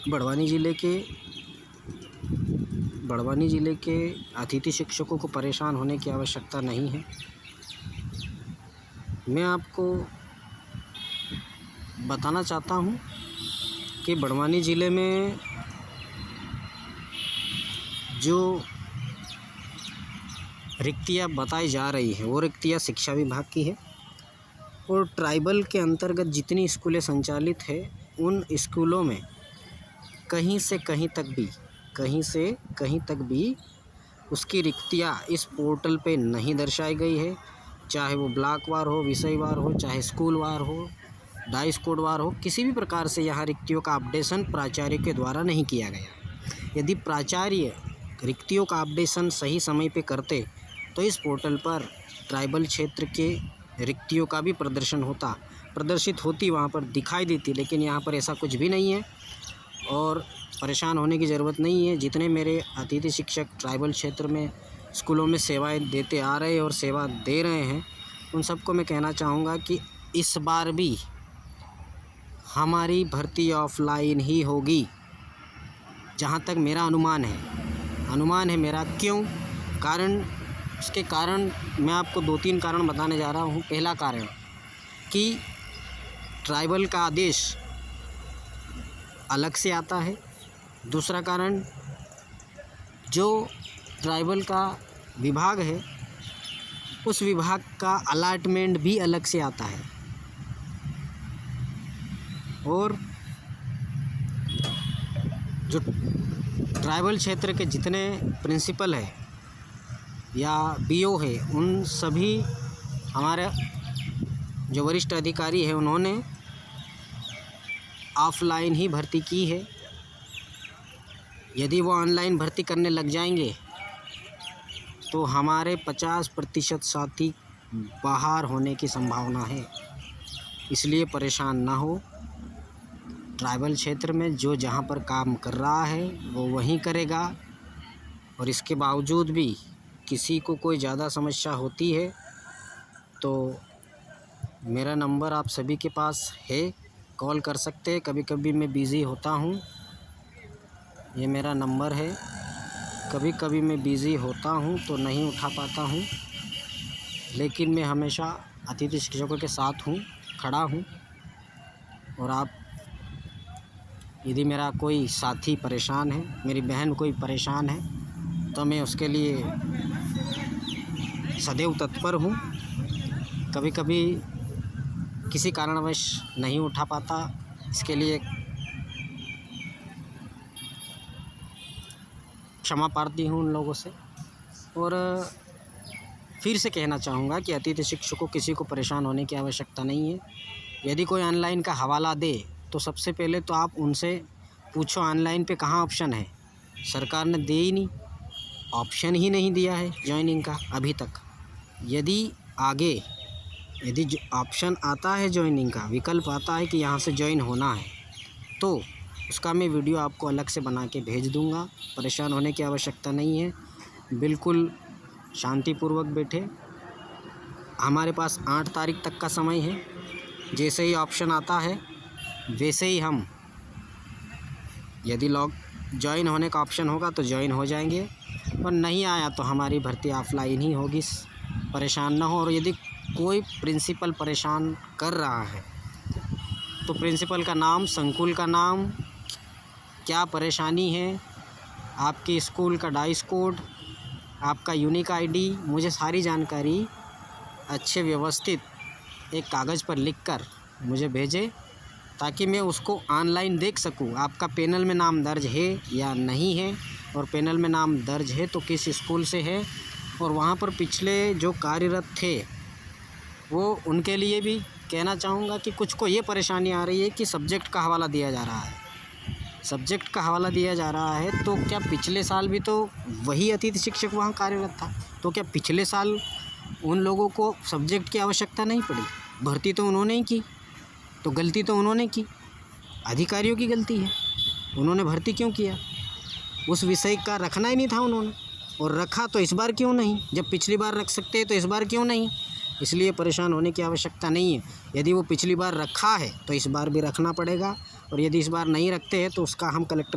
बड़वानी ज़िले के अतिथि शिक्षकों को परेशान होने की आवश्यकता नहीं है। मैं आपको बताना चाहता हूँ कि बड़वानी ज़िले में जो रिक्तियाँ बताई जा रही हैं वो रिक्तियाँ शिक्षा विभाग की है और ट्राइबल के अंतर्गत जितनी स्कूलें संचालित है उन स्कूलों में कहीं से कहीं तक भी उसकी रिक्तियाँ इस पोर्टल पे नहीं दर्शाई गई है। चाहे वो ब्लॉकवार हो, विषयवार हो, चाहे स्कूलवार हो, डाइस कोडवार हो, किसी भी प्रकार से यहाँ रिक्तियों का अपडेशन प्राचार्य के द्वारा नहीं किया गया। यदि प्राचार्य रिक्तियों का अपडेशन सही समय पे करते तो इस पोर्टल पर ट्राइबल क्षेत्र के रिक्तियों का भी प्रदर्शित होती, वहाँ पर दिखाई देती, लेकिन यहाँ पर ऐसा कुछ भी नहीं है और परेशान होने की ज़रूरत नहीं है। जितने मेरे अतिथि शिक्षक ट्राइबल क्षेत्र में स्कूलों में सेवाएं देते आ रहे और सेवा दे रहे हैं, उन सबको मैं कहना चाहूँगा कि इस बार भी हमारी भर्ती ऑफलाइन ही होगी, जहाँ तक मेरा अनुमान है मेरा। क्यों? इसके कारण मैं आपको 2-3 कारण बताने जा रहा हूँ। पहला कारण कि ट्राइबल का आदेश अलग से आता है। दूसरा कारण, जो ट्राइबल का विभाग है उस विभाग का अलॉटमेंट भी अलग से आता है। और जो ट्राइबल क्षेत्र के जितने प्रिंसिपल है या बीओ है, उन सभी हमारे जो वरिष्ठ अधिकारी है उन्होंने ऑफलाइन ही भर्ती की है। यदि वो ऑनलाइन भर्ती करने लग जाएंगे तो हमारे 50% साथी बाहर होने की संभावना है। इसलिए परेशान ना हो। ट्राइबल क्षेत्र में जो जहाँ पर काम कर रहा है वो वहीं करेगा, और इसके बावजूद भी किसी को कोई ज़्यादा समस्या होती है तो मेरा नंबर आप सभी के पास है, कॉल कर सकते हैं। कभी कभी मैं बिज़ी होता हूँ, ये मेरा नंबर है। कभी कभी मैं बिज़ी होता हूँ तो नहीं उठा पाता हूँ, लेकिन मैं हमेशा अतिथि शिक्षकों के साथ हूँ, खड़ा हूँ। और आप यदि मेरा कोई साथी परेशान है, मेरी बहन कोई परेशान है, तो मैं उसके लिए सदैव तत्पर हूँ। कभी कभी किसी कारणवश नहीं उठा पाता, इसके लिए क्षमा प्रार्थी हूँ उन लोगों से। और फिर से कहना चाहूँगा कि अतिथि शिक्षकों किसी को परेशान होने की आवश्यकता नहीं है। यदि कोई ऑनलाइन का हवाला दे तो सबसे पहले तो आप उनसे पूछो ऑनलाइन पे कहाँ ऑप्शन है। सरकार ने दे ही नहीं, ऑप्शन ही नहीं दिया है ज्वाइनिंग का अभी तक। यदि ऑप्शन आता है ज्वाइनिंग का, विकल्प आता है कि यहाँ से ज्वाइन होना है, तो उसका मैं वीडियो आपको अलग से बना के भेज दूँगा। परेशान होने की आवश्यकता नहीं है, बिल्कुल शांतिपूर्वक बैठे। हमारे पास 8 तारीख तक का समय है। जैसे ही ऑप्शन आता है वैसे ही हम, यदि ज्वाइन होने का ऑप्शन होगा तो ज्वाइन हो जाएंगे, और नहीं आया तो हमारी भर्ती ऑफलाइन ही होगी। परेशान ना हो। और यदि कोई प्रिंसिपल परेशान कर रहा है तो प्रिंसिपल का नाम, संकुल का नाम, क्या परेशानी है, आपके स्कूल का डाइस कोड, आपका यूनिक आईडी, मुझे सारी जानकारी अच्छे व्यवस्थित एक कागज़ पर लिखकर मुझे भेजें, ताकि मैं उसको ऑनलाइन देख सकूं। आपका पैनल में नाम दर्ज है या नहीं है, और पैनल में नाम दर्ज है तो किस स्कूल से है, और वहाँ पर पिछले जो कार्यरत थे वो उनके लिए भी कहना चाहूँगा कि कुछ को ये परेशानी आ रही है कि सब्जेक्ट का हवाला दिया जा रहा है। तो क्या पिछले साल भी तो वही अतिथि शिक्षक वहाँ कार्यरत था, तो क्या पिछले साल उन लोगों को सब्जेक्ट की आवश्यकता नहीं पड़ी? भर्ती तो उन्होंने ही की, तो गलती तो उन्होंने की, अधिकारियों की गलती है। उन्होंने भर्ती क्यों किया? उस विषय का रखना ही नहीं था उन्होंने, और रखा तो इस बार क्यों नहीं? जब पिछली बार रख सकते हैं तो इस बार क्यों नहीं? इसलिए परेशान होने की आवश्यकता नहीं है। यदि वो पिछली बार रखा है तो इस बार भी रखना पड़ेगा, और यदि इस बार नहीं रखते हैं तो उसका हम कलेक्टर